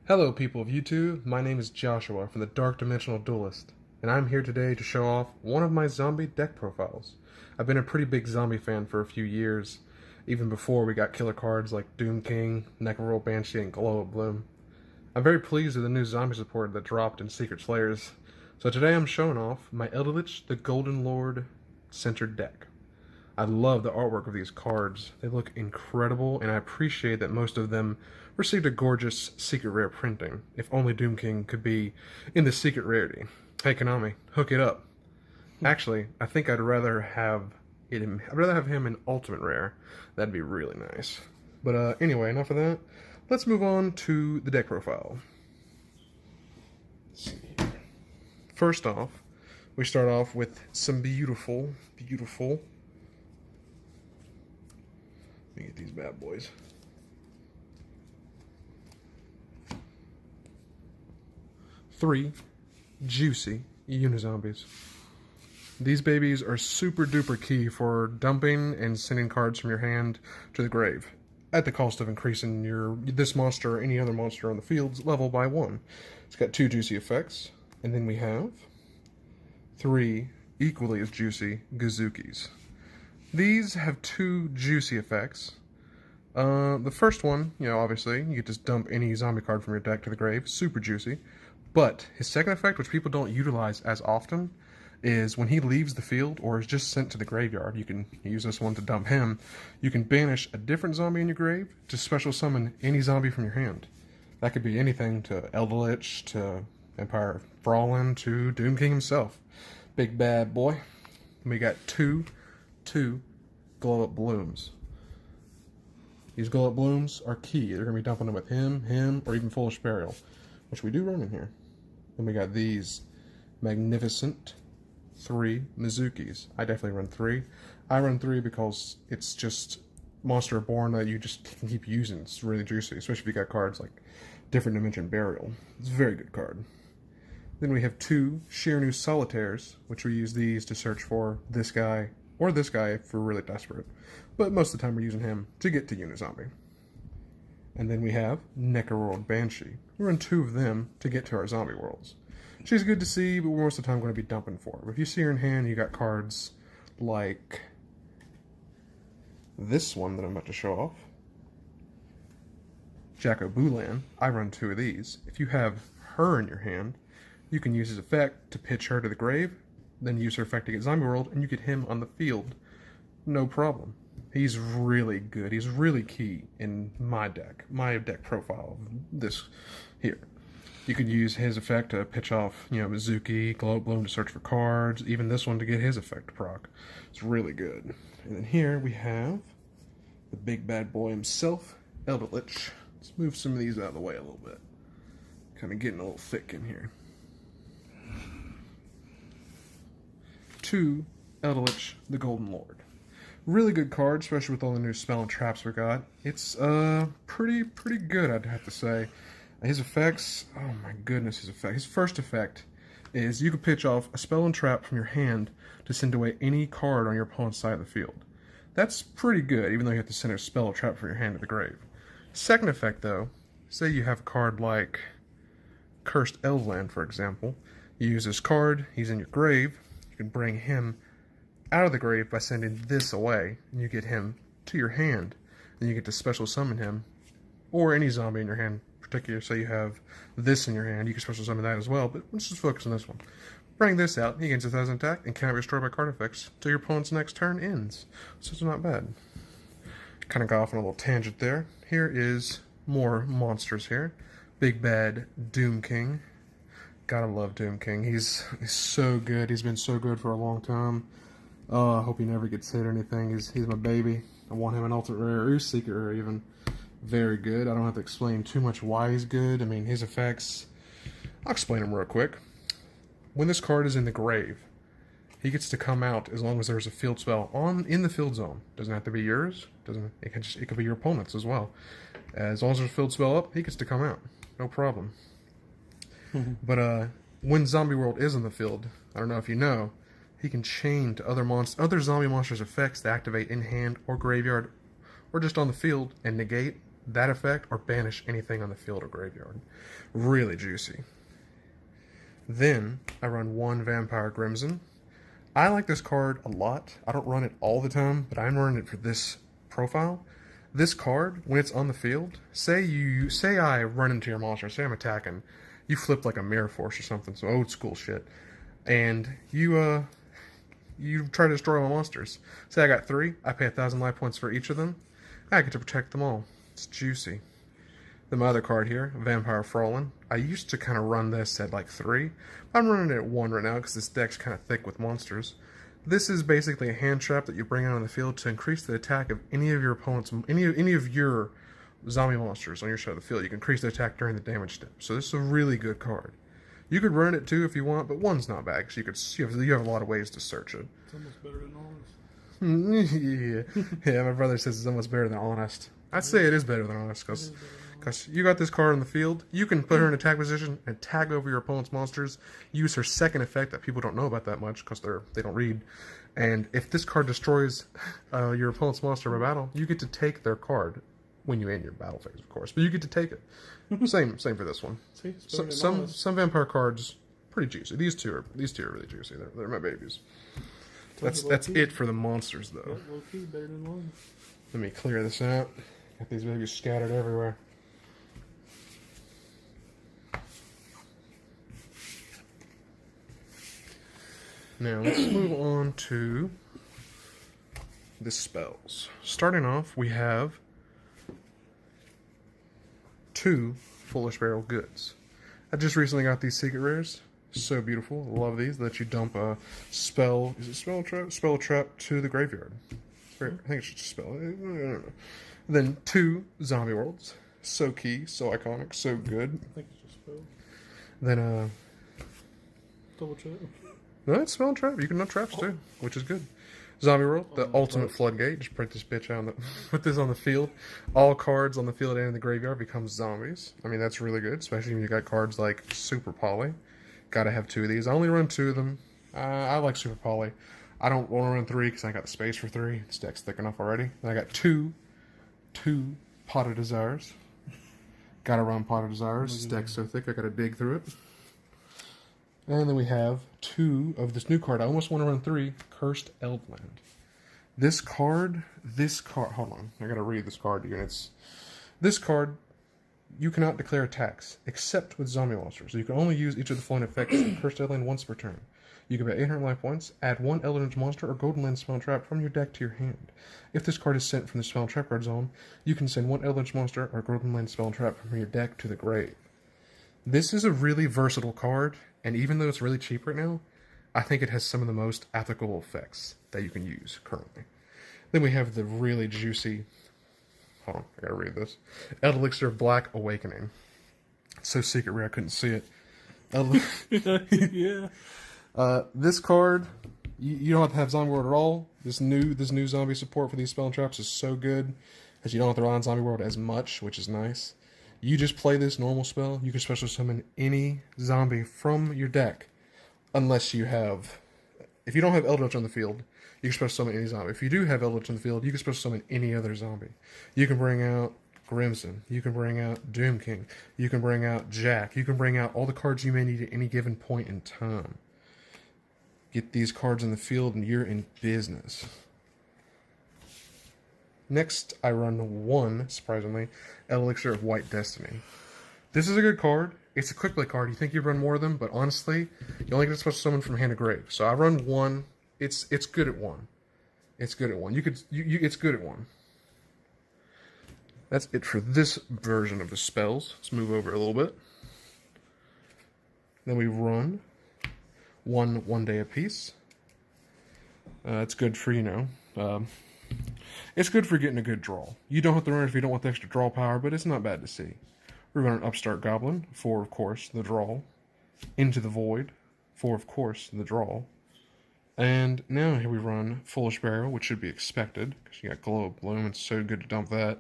Hello people of YouTube, my name is Joshua from the Dark Dimensional Duelist, and I'm here today to show off one of my zombie deck profiles. I've been a pretty big zombie fan for a few years, even before we got killer cards like Doomking, Banshee, and Glow Up Bloom. I'm very pleased with the new zombie support that dropped in Secret Slayers, so today I'm showing off my Eldlich the Golden Lord centered deck. I love the artwork of these cards. They look incredible, and I appreciate that most of them received a gorgeous secret rare printing. If only Doom King could be in the secret rarity. Hey Konami, hook it up. Actually, I think I'd rather have him in ultimate rare. That'd be really nice. But anyway, enough of that. Let's move on to the deck profile. Let's see here. First off, we start off with some beautiful. Let me get these bad boys. Three juicy Unizombies. These babies are super duper key for dumping and sending cards from your hand to the grave, at the cost of increasing this monster or any other monster on the field's level by 1. It's got 2 juicy effects, and then we have 3 equally as juicy Gazookies. These have 2 juicy effects. The first one, obviously, you get to just dump any zombie card from your deck to the grave. Super juicy. But his second effect, which people don't utilize as often, is when he leaves the field or is just sent to the graveyard, you can use this one to dump him. You can banish a different zombie in your grave to special summon any zombie from your hand. That could be anything to Eldlich, to Empire Fallen, to Doom King himself. Big bad boy. We got two glow up blooms. These glow up blooms are key. They're going to be dumping them with him, or even Foolish Burial, which we do run in here. Then we got these magnificent 3 Mizukis. I definitely run 3. I run 3 because it's just Monster Reborn that you just can keep using. It's really juicy, especially if you got cards like Different Dimension Burial. It's a very good card. Then we have 2 Shiranu Solitaires, which we use these to search for this guy, or this guy if we're really desperate. But most of the time we're using him to get to Unizombie. And then we have Banshee. We run 2 of them to get to our zombie worlds. She's good to see, but we're most of the time going to be dumping for her. But if you see her in hand, you got cards like this one that I'm about to show off. Jacko Bulan. I run 2 of these. If you have her in your hand, you can use his effect to pitch her to the grave, then use her effect to get zombie world, and you get him on the field. No problem. He's really good. He's really key in my deck profile of this here. You could use his effect to pitch off, Mizuki, Glow Bloom to search for cards, even this one to get his effect proc. It's really good. And then here we have the big bad boy himself, Eldlich. Let's move some of these out of the way a little bit. Kind of getting a little thick in here. 2 Eldlich, the Golden Lord. Really good card, especially with all the new spell and traps we got. It's pretty good, I'd have to say. His effects, oh my goodness, his first effect is you can pitch off a spell and trap from your hand to send away any card on your opponent's side of the field. That's pretty good, even though you have to send a spell or trap from your hand to the grave. Second effect, though, say you have a card like Cursed Elfland, for example. You use this card, he's in your grave, you can bring him out of the grave by sending this away, and you get him to your hand, and you get to special summon him, or any zombie in your hand. Particular, so you have this in your hand, you can special summon that as well, but let's just focus on this one. Bring this out, he gains 1,000 attack and cannot be destroyed by card effects till your opponent's next turn ends. So it's not bad. Kind of got off on a little tangent there. Here is more monsters here. Big bad Doom King. Gotta love Doom King. He's so good. He's been so good for a long time. I hope he never gets hit or anything. He's my baby. I want him an ultimate rare or secret rare even. Very good. I don't have to explain too much why he's good. I mean, his effects, I'll explain them real quick. When this card is in the grave, he gets to come out as long as there's a field spell in the field zone. Doesn't have to be yours. It could be your opponent's as well. As long as there's a field spell up, he gets to come out. No problem. But when Zombie World is in the field, I don't know if you know, he can chain to other zombie monsters' effects that activate in hand or graveyard or just on the field and negate that effect, or banish anything on the field or graveyard. Really juicy. Then I run 1 Vampire Crimson. I like this card a lot. I don't run it all the time, but I'm running it for this profile. This card, when it's on the field, say I run into your monster, say I'm attacking, you flip like a Mirror Force or something, some old school shit, and you try to destroy my monsters. Say I got 3, I pay 1,000 life points for each of them, I get to protect them all. It's juicy. Then my other card here, Vampire Fallen. I used to kind of run this at like 3. I'm running it at 1 right now because this deck's kind of thick with monsters. This is basically a hand trap that you bring out on the field to increase the attack of any of your opponents, any of your zombie monsters on your side of the field. You can increase the attack during the damage step. So this is a really good card. You could run it 2 if you want, but 1's not bad because you have a lot of ways to search it. It's almost better than honest. Yeah, my brother says it's almost better than honest. I'd say it is better than honest because you got this card on the field. You can put her in attack position and tag over your opponent's monsters. Use her second effect that people don't know about that much because they don't read. And if this card destroys your opponent's monster in a battle, you get to take their card when you end your battle phase, of course. But you get to take it. Same for this one. See, some vampire cards pretty juicy. These two are really juicy. They're my babies. That's it for the monsters though. Yeah, low key, better than long. Let me clear this out. Got these babies scattered everywhere. Now let's move on to the spells. Starting off, we have 2 Foolish Barrel Goods. I just recently got these secret rares. So beautiful. Love these. They let you dump a spell. Is it spell trap? Spell trap to the graveyard. I think it's just a spell. I don't know. Then 2 Zombie Worlds. So key, so iconic, so good. I think it's just spell. Then Double check. no, it's spell trap. You can nut traps too, which is good. Zombie World, the ultimate floodgate. Just print this bitch out. Put this on the field. All cards on the field and in the graveyard become zombies. I mean, that's really good, especially when you got cards like Super Poly. Gotta have 2 of these. I only run 2 of them. I like Super Poly. I don't want to run 3 because I got the space for 3. This deck's thick enough already. Then I got 2 Pot of Desires. Gotta run Pot of Desires. This deck's so thick I gotta dig through it. And then we have 2 of this new card. I almost want to run 3. Cursed Eldland. This card. Hold on. I gotta read this card again. This card. You cannot declare attacks except with zombie monsters. So you can only use each of the following effects of Cursed Eldland once per turn. You can pay 800 life points, add 1 Eldritch monster or Golden Land spell trap from your deck to your hand. If this card is sent from the spell trap card zone, you can send 1 Eldritch monster or Golden Land spell trap from your deck to the grave. This is a really versatile card, and even though it's really cheap right now, I think it has some of the most applicable effects that you can use currently. Then we have the really juicy... Hold on, I gotta read this. Eldlich of Black Awakening. It's so secret rare I couldn't see it. Yeah. This card, you don't have to have Zombie World at all. This new zombie support for these spell and traps is so good, as you don't have to rely on Zombie World as much, which is nice. You just play this normal spell. You can special summon any zombie from your deck, unless you have... If you don't have Eldritch on the field, you can special summon any zombie. If you do have Eldritch on the field, you can special summon any other zombie. You can bring out Crimson. You can bring out Doomking. You can bring out Jack. You can bring out all the cards you may need at any given point in time. Get these cards in the field and you're in business. Next, I run 1, surprisingly, Elixir of White Destiny. This is a good card. It's a quick play card. You think you'd run more of them, but honestly, you only get to special summon from Hand of Grave. So I run 1. It's good at 1. It's good at 1. It's good at 1. That's it for this version of the spells. Let's move over a little bit. Then we run 1 day apiece. It's good for, it's good for getting a good draw. You don't have to run it if you don't want the extra draw power, but it's not bad to see. We run an Upstart Goblin, 4 of course, the draw. Into the Void, 4 of course, the draw. And now here we run Foolish Barrel, which should be expected, because you got Glow of Bloom, it's so good to dump that.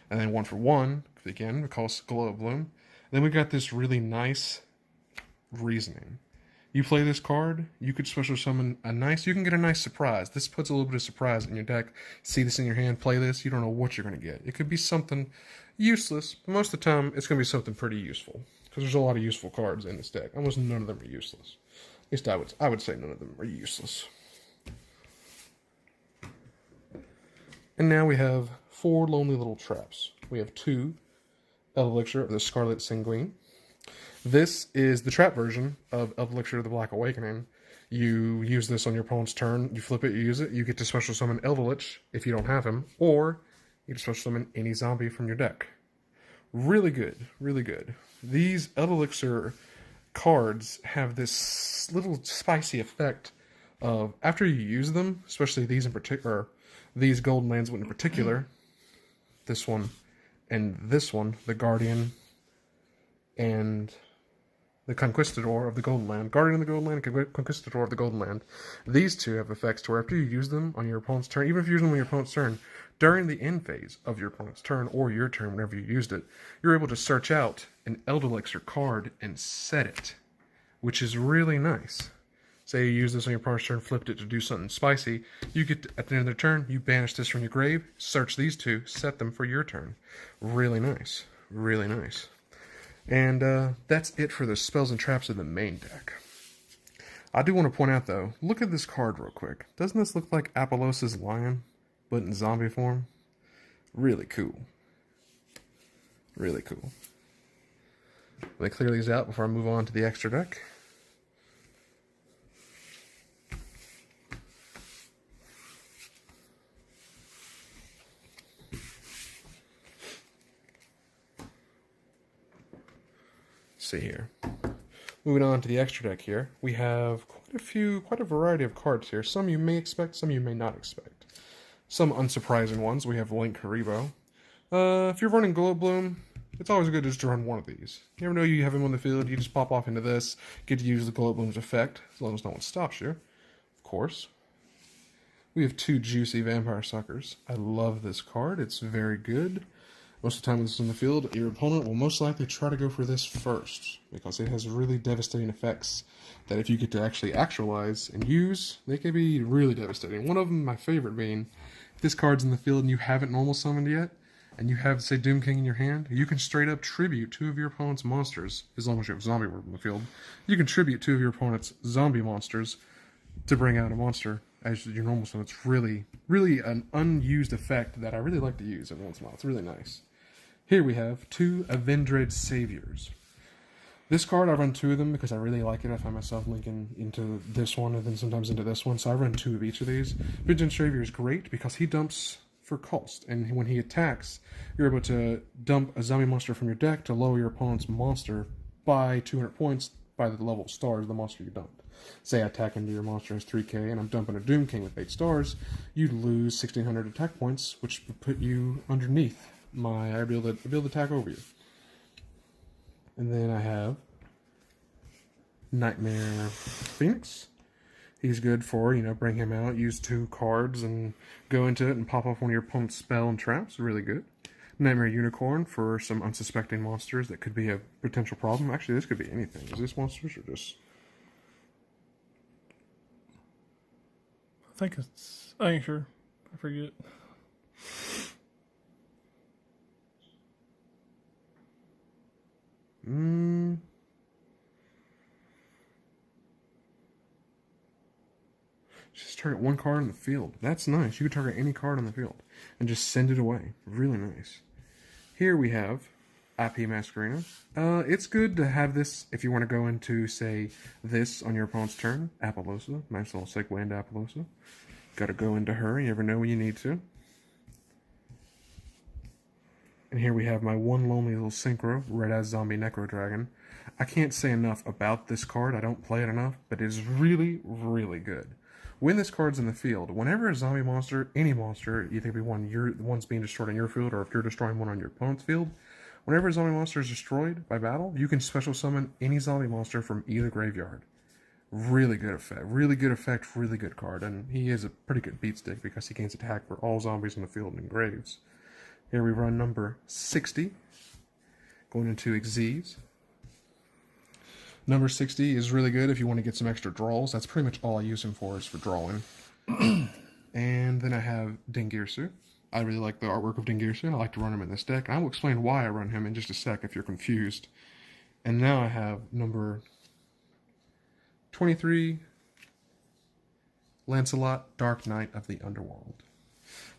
And then 1 for 1, again, because Glow of Bloom. Then we got this really nice Reasoning. You play this card, you could special summon you can get a nice surprise. This puts a little bit of surprise in your deck. See this in your hand, play this, you don't know what you're going to get. It could be something, Useless, but most of the time it's going to be something pretty useful. Because there's a lot of useful cards in this deck. Almost none of them are useless. At least I would say none of them are useless. And now we have 4 lonely little traps. We have 2 Elixir of the Scarlet Sanguine. This is the trap version of Elixir of the Black Awakening. You use this on your opponent's turn, you flip it, you use it, you get to special summon Eldlich if you don't have him, or you can special summon any zombie from your deck. Really good, really good. These Elixir cards have this little spicy effect of, after you use them, especially these in particular, these golden lands in particular, this one and this one, the Guardian and the Conquistador of the Golden Land, Guardian of the Golden Land, and Conquistador of the Golden Land. These two have effects to where after you use them on your opponent's turn, even if you use them on your opponent's turn, during the end phase of your opponent's turn or your turn whenever you used it, you're able to search out an Elixir card and set it, which is really nice. Say you use this on your opponent's turn, flipped it to do something spicy, you get to, at the end of their turn, you banish this from your grave, search these two, set them for your turn. Really nice. Really nice. And that's it for the spells and traps in the main deck. I do want to point out, though, look at this card real quick. Doesn't this look like Apollos' lion, but in zombie form? Really cool. Really cool. Let me clear these out before I move on to the extra deck. See here. Moving on to the extra deck here, we have quite a variety of cards here. Some you may expect, some you may not expect. Some unsurprising ones. We have Link Haribo. If you're running Glow Bloom, it's always good just to run one of these. You never know you have him on the field, you just pop off into this, get to use the Glow Bloom's effect, as long as no one stops you, of course. We have 2 Juicy Vampire Suckers. I love this card, it's very good. Most of the time when this is in the field, your opponent will most likely try to go for this first, because it has really devastating effects that if you get to actually actualize and use, they can be really devastating. One of them, my favorite being, if this card's in the field and you haven't normal summoned yet, and you have, say, Doomking in your hand, you can straight up tribute 2 of your opponent's monsters, as long as you have zombie word in the field. You can tribute 2 of your opponent's zombie monsters to bring out a monster as your normal summon. It's really, really an unused effect that I really like to use every once in a while. It's really nice. Here we have 2 Avendred Saviors. This card, I run 2 of them because I really like it. I find myself linking into this one and then sometimes into this one, so I run 2 of each of these. Avendred Savior is great because he dumps for cost, and when he attacks, you're able to dump a zombie monster from your deck to lower your opponent's monster by 200 points by the level of stars of the monster you dumped. Say I attack into your monster as 3k, and I'm dumping a Doom King with 8 stars, you'd lose 1600 attack points, which would put you underneath my ability to attack over you. And then I have Nightmare Phoenix. He's good for, bring him out, use 2 cards and go into it and pop off one of your opponent's spell and traps. Really good. Nightmare Unicorn for some unsuspecting monsters that could be a potential problem. Actually, this could be anything. Is this monsters or just... I ain't sure. I forget. Just target 1 card in the field. That's nice. You can target any card on the field and just send it away. Really nice. Here we have AP Masquerena. It's good to have this if you want to go into, say, this on your opponent's turn. Apollosa. Nice little segue into Apollosa. Got to go into her. You never know when you need to. And here we have my one lonely little synchro, Red-Ass Zombie Necro Dragon. I can't say enough about this card. I don't play it enough, but it is really, really good. When this card's in the field, whenever a zombie monster, any monster, either be one's being destroyed on your field or if you're destroying one on your opponent's field, whenever a zombie monster is destroyed by battle, you can special summon any zombie monster from either graveyard. Really good effect, really good card, and he is a pretty good beat stick because he gains attack for all zombies in the field and graves. Here we run number 60, going into Xyz. Number 60 is really good if you want to get some extra draws. That's pretty much all I use him for, is for drawing. And then I have Dengirsu. I really like the artwork of Dingirsu, and I like to run him in this deck. And I will explain why I run him in just a sec if you're confused. And now I have number 23, Lancelot, Dark Knight of the Underworld.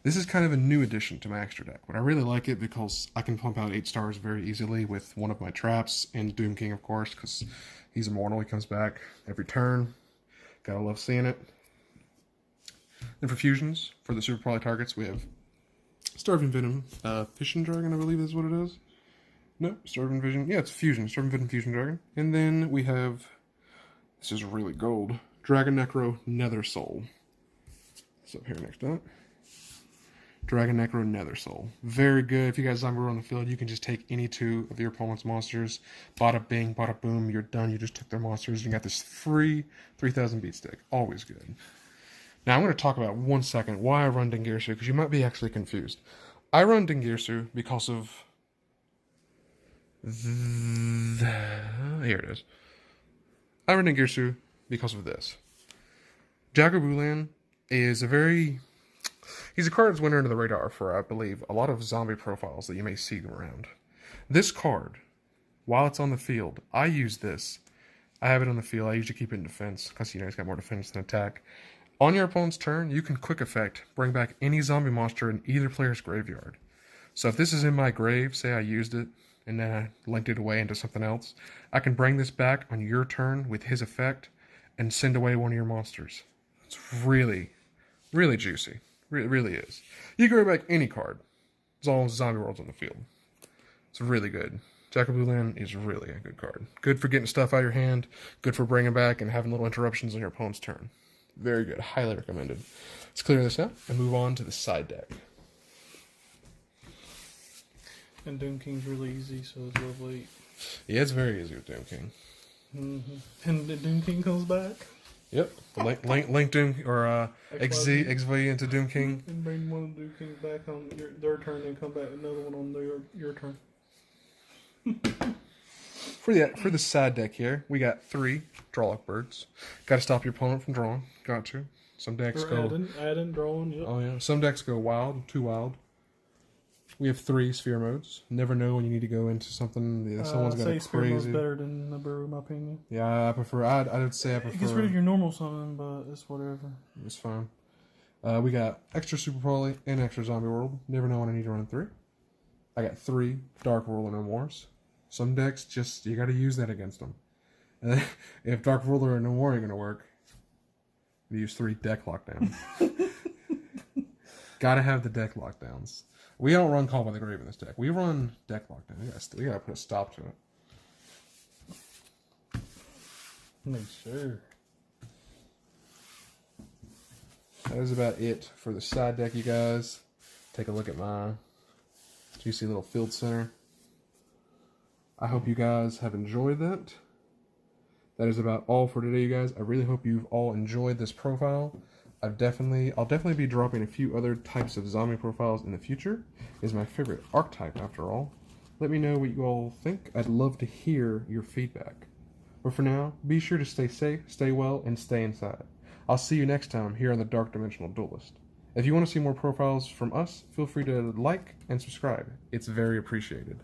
This is kind of a new addition to my extra deck, but I really like it because I can pump out 8 stars very easily with one of my traps, and Doom King, of course, because he's immortal. He comes back every turn. Gotta love seeing it. Then for fusions, for the super poly targets, we have Starving Venom, Fission Dragon, I believe is what it is. No, Starving Vision. Yeah, it's Fusion. Starving Venom, Fusion Dragon. And then we have, this is really gold, Dragon Necro, Nether Soul. It's up here next up. Dragon Necro, Nether Soul. Very good. If you guys zombie on the field, you can just take any 2 of your opponent's monsters. Bada bing, bada boom, you're done. You just took their monsters. You got this free 3000 beat stick. Always good. Now I'm going to talk about 1 second why I run Dingirsu, because you might be actually confused. I run Dingirsu because of... Here it is. I run Dingirsu because of this. Jagabulan is a very... He's a card that's went under the radar for, I believe, a lot of zombie profiles that you may see around. This card, while it's on the field, I use this. I have it on the field. I usually keep it in defense, because, you know, he's got more defense than attack. On your opponent's turn, you can quick effect bring back any zombie monster in either player's graveyard. So if this is in my grave, say I used it, and then I linked it away into something else, I can bring this back on your turn with his effect, and send away one of your monsters. It's really, really juicy. It really is. You can bring back any card, as long as Zombie World's on the field. It's really good. Jagabulan is really a good card. Good for getting stuff out of your hand, good for bringing back and having little interruptions on your opponent's turn. Very good. Highly recommended. Let's clear this out and move on to the side deck. And Doom King's really easy, so it's lovely. Yeah, it's very easy with Doom King. And the Doom King comes back. Yep. Link Doom or XV into Doom King. And bring one of the Doom Kings back on their turn, and come back another one on your turn. For the side deck here, we got 3 Drawlock Birds. Got to stop your opponent from drawing. Got to. Some decks go adding, drawing. Yep. Oh yeah. Some decks go wild, too wild. We have 3 sphere modes. Never know when you need to go into something. Someone's got a crazy. Sphere mode's better than number, in my opinion. Yeah, I prefer. I would say I prefer. It gets rid of your normal summon, but it's whatever. It's fine. We got extra Super Poly and extra Zombie World. Never know when I need to run 3. I got 3 Dark World and No Mores. Some decks just you got to use that against them. And then, if Dark World or No More ain't gonna work, you use 3 deck lockdowns. Gotta have the deck lockdowns. We don't run Call by the Grave in this deck. We run deck lockdown. We gotta put a stop to it. Make sure. That is about it for the side deck, you guys. Take a look at my juicy little field center. I hope you guys have enjoyed that. That is about all for today, you guys. I really hope you've all enjoyed this profile. I'll definitely be dropping a few other types of zombie profiles in the future. It's my favorite archetype, after all. Let me know what you all think. I'd love to hear your feedback. But for now, be sure to stay safe, stay well, and stay inside. I'll see you next time here on the Dark Dimensional Duelist. If you want to see more profiles from us, feel free to like and subscribe. It's very appreciated.